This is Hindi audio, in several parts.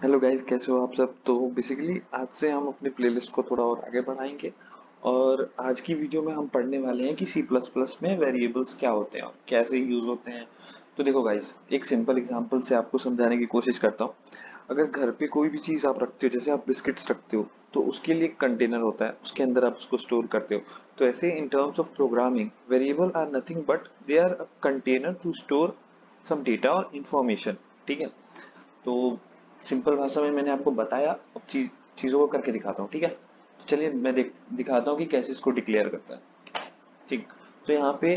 हेलो गाइस, कैसे हो आप सब। तो बेसिकली आज से हम अपनी प्लेलिस्ट को थोड़ा और आगे बढ़ाएंगे और आज की वीडियो में हम पढ़ने वाले हैं कि सी प्लस प्लस में वेरिएबल्स क्या होते हैं और कैसे यूज होते हैं। तो देखो गाइस, एक सिंपल एग्जांपल से आपको समझाने की कोशिश करता हूँ। अगर घर पे कोई भी चीज़ आप रखते हो, जैसे आप बिस्किट्स रखते हो, तो उसके लिए एक कंटेनर होता है, उसके अंदर आप उसको स्टोर करते हो। तो ऐसे in terms of programming variable are nothing but they are a container to store some data और इंफॉर्मेशन। ठीक है। तो सिंपल भाषा में मैंने आपको बताया, अब चीजों को करके दिखाता हूँ। ठीक है, तो चलिए मैं दिखाता हूँ कि कैसे इसको डिक्लेयर करता है। ठीक। तो यहाँ पे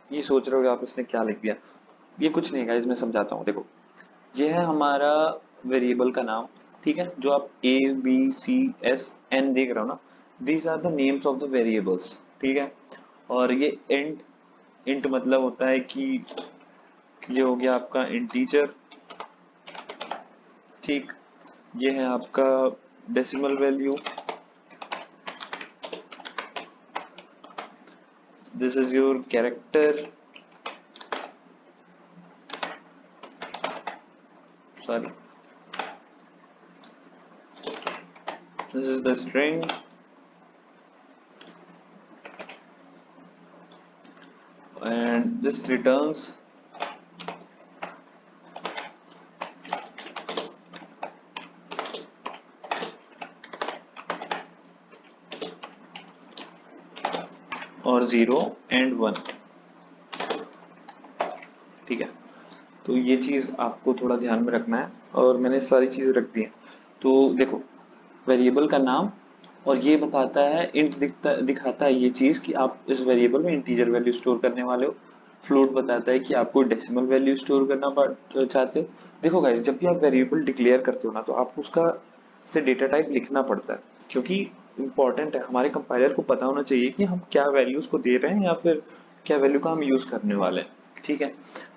ये सोच रहे हो आप इसने क्या लिख दिया। ये कुछ नहीं गाइस, मैं समझाता हूँ। देखो, ये है हमारा वेरिएबल का नाम। ठीक है, जो आप ABCSN देख रहे हो ना, these are the names of the variables. ठीक है। और ये इंट, इंट मतलब होता है कि ये हो गया आपका इंटीजर। ठीक। ये है आपका decimal value. This is your character. Sorry. This is the string, and this returns और 0 and 1। ठीक है। तो ये चीज आपको थोड़ा ध्यान में रखना है और मैंने सारी चीजें रख दी हैं। तो देखो, वेरिएबल का नाम, और ये बताता है इंट दिखाता है ये चीज कि आप इस वेरिएबल में इंटीजर वैल्यू स्टोर करने वाले हो। फ्लोट बताता है कि आपको डेसिमल वैल्यू स्टोर करना चाहते हो। देखो गाइस, जब भी आप वेरिएबल डिक्लेयर करते हो ना, तो आपको उसका से डेटा टाइप लिखना पड़ता है, क्योंकि इंपॉर्टेंट है। हमारे कंपाइलर को पता होना चाहिए कि हम क्या वैल्यूज को दे रहे हैं या फिर क्या वैल्यू का हम यूज करने वाले हैं। ठीक है।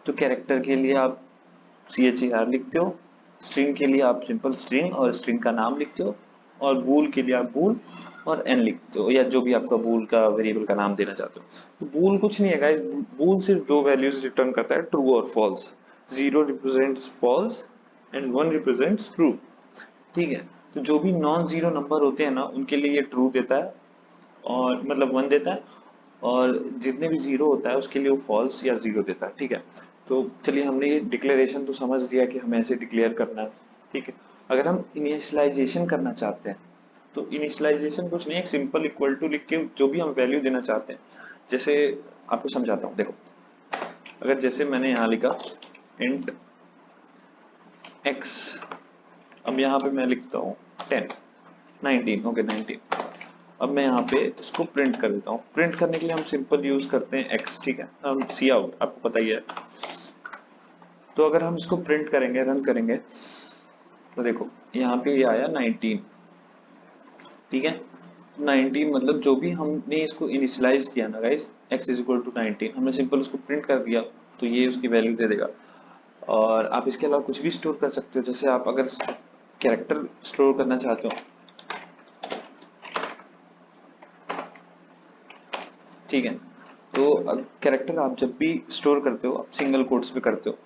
तो कैरेक्टर के लिए आप CHAR लिखते हो, स्ट्रिंग के लिए आप सिंपल स्ट्रिंग और स्ट्रिंग का नाम लिखते हो, और बूल के लिए आप बूल और एन लिखते हो, या जो भी आपका बूल का वेरिएबल का नाम देना चाहते हो। तो बूल कुछ नहीं है गाइस, बूल सिर्फ दो वैल्यूज रिटर्न करता है, ट्रू और false. 0 represents false and 1 represents true. ठीक है। तो जो भी नॉन जीरो नंबर होते हैं ना, उनके लिए ये ट्रू देता है, और मतलब 1 देता है, और जितने भी जीरो होता है उसके लिए वो फॉल्स या जीरो देता है। ठीक है। तो चलिए, हमने ये डिक्लेरेशन तो समझ लिया कि हमें ऐसे डिक्लेयर करना है। ठीक है। अगर हम इनिशियलाइजेशन करना चाहते हैं, तो इनिशियलाइजेशन कुछ नहीं है, एक सिंपल इक्वल टू लिख के जो भी हम वैल्यू देना चाहते हैं, जैसे आपको समझाता हूँ। देखो, अगर जैसे मैंने यहाँ लिखा इंट एक्स, अब यहाँ पे मैं लिखता हूँ 10, 19, ओके 19। अब मैं यहाँ पे इसको प्रिंट कर देता हूँ। प्रिंट करने के लिए हम सिंपल यूज करते हैं एक्स। ठीक है, हम सी आउट, आपको पता ही है। तो अगर हम इसको प्रिंट करेंगे, रन करेंगे, तो देखो यहाँ पे ये आया 19। ठीक है। 19 मतलब जो भी हमने इसको इनिशियलाइज किया ना guys, x is equal to 19, हमने सिंपल उसको प्रिंट कर दिया, तो ये उसकी वैल्यू दे देगा। और आप इसके अलावा कुछ भी स्टोर कर सकते हो, जैसे आप अगर कैरेक्टर स्टोर करना चाहते हो। ठीक है। तो कैरेक्टर आप जब भी स्टोर करते हो, आप सिंगल कोट्स पे करते हो।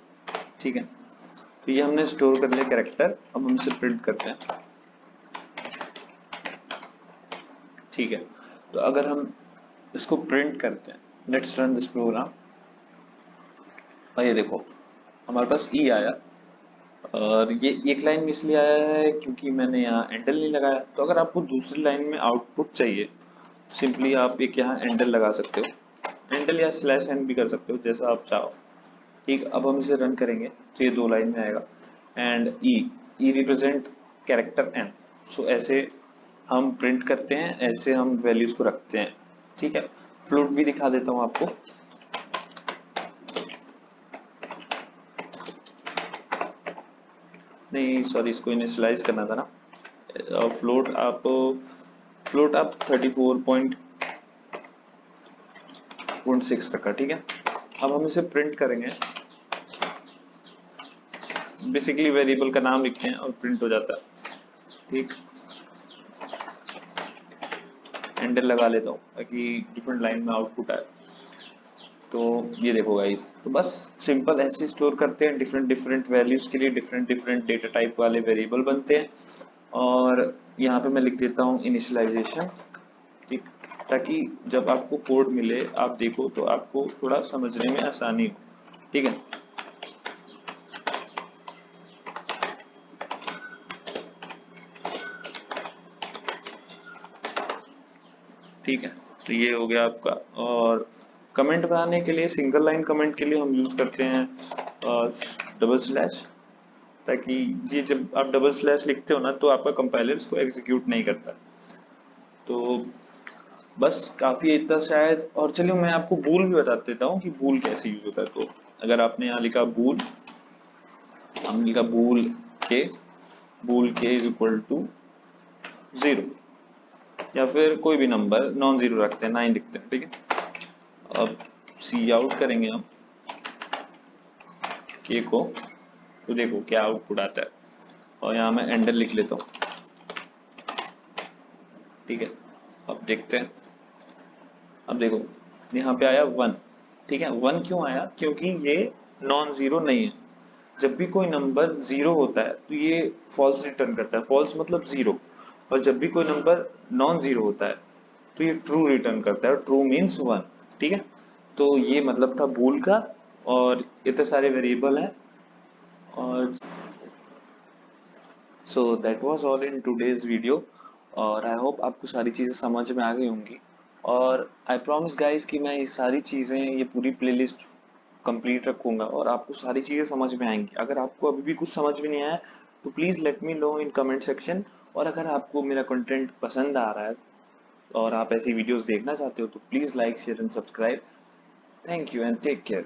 ठीक है। तो ये हमने स्टोर कर लिया कैरेक्टर, अब हम इसे प्रिंट करते हैं। ठीक है। तो अगर हम इसको प्रिंट करते हैं, लेट्स रन दिस प्रोग्राम, और ये देखो हमारे पास ई आया। और ये एक लाइन में इसलिए आया है क्योंकि मैंने यहाँ एंडल नहीं लगाया। तो अगर आपको दूसरी लाइन में आउटपुट चाहिए, सिंपली आप एक यहाँ एंडल लगा सकते हो, एंडल या स्लैश एन भी कर सकते हो, जैसा आप चाहो। ठीक। अब हम इसे रन करेंगे तो ये दो लाइन में आएगा। And E, E represent character N. So ऐसे हम प्रिंट करते हैं, ऐसे हम वैल्यूज को रखते हैं। ठीक है। फ्लोट भी दिखा देता हूँ आपको। नहीं सॉरी, इसको इनिशियलाइज करना था ना। फ्लोट आप 34.6 रखा। ठीक है। अब हम इसे प्रिंट करेंगे, बेसिकली वेरिएबल का नाम लिखते हैं और प्रिंट हो जाता है। ठीक। हैंडल लगा लेता हूँ ताकि डिफरेंट लाइन में आउटपुट आए। तो ये देखो गाइस, तो बस सिंपल ऐसे स्टोर करते हैं, डिफरेंट डिफरेंट वैल्यूज के लिए डिफरेंट डिफरेंट डेटा टाइप वाले वेरिएबल बनते हैं। और यहाँ पे मैं लिख देता हूँ इनिशियलाइजेशन, ठीक, ताकि जब आपको कोड मिले आप देखो तो आपको थोड़ा समझने में आसानी हो, ठीक है। ठीक है, तो ये हो गया आपका। और कमेंट बनाने के लिए, सिंगल लाइन कमेंट के लिए हम यूज करते हैं डबल स्लैश, ताकि ये जब आप डबल स्लैश लिखते हो ना तो आपका कंपाइलर इसको एग्जीक्यूट नहीं करता। तो बस काफी इतना शायद। और चलिए मैं आपको बूल भी बता देता हूँ कि बूल कैसे यूज होता है। तो अगर आपने यहाँ लिखा बूल, हमने लिखा बूल के इज इक्वल टू 0, या फिर कोई भी नंबर नॉन जीरो रखते हैं, 9 लिखते हैं, ठीक है। अब सी आउट करेंगे हम के को, तो देखो क्या आउटपुट आता है। और यहाँ मैं एंडर लिख लेता हूँ, ठीक है। अब देखते हैं, अब देखो यहाँ पे आया 1, ठीक है। 1 क्यों आया? क्योंकि ये नॉन जीरो नहीं है। जब भी कोई नंबर जीरो होता है तो ये फॉल्स रिटर्न करता है, फॉल्स मतलब जीरो। और जब भी कोई नंबर नॉन जीरो होता है तो ये ट्रू रिटर्न करता है, ट्रू मीन्स 1, ठीक है। तो ये मतलब था बूल का। और इतने सारे वेरिएबल हैं। और so that was all in today's video. और आई होप आपको सारी चीज़ें समझ में आ गई होंगी। और आई प्रॉमिस गाइस कि मैं ये सारी चीज़ें, ये पूरी प्लेलिस्ट कंप्लीट रखूंगा और आपको सारी चीज़ें समझ में आएंगी। अगर आपको अभी भी कुछ समझ में नहीं आया तो please let me know in comment section. और अगर आपको मेरा कंटेंट पसंद आ रहा है और आप ऐसी वीडियोस देखना चाहते हो तो please like share and subscribe. Thank you and take care.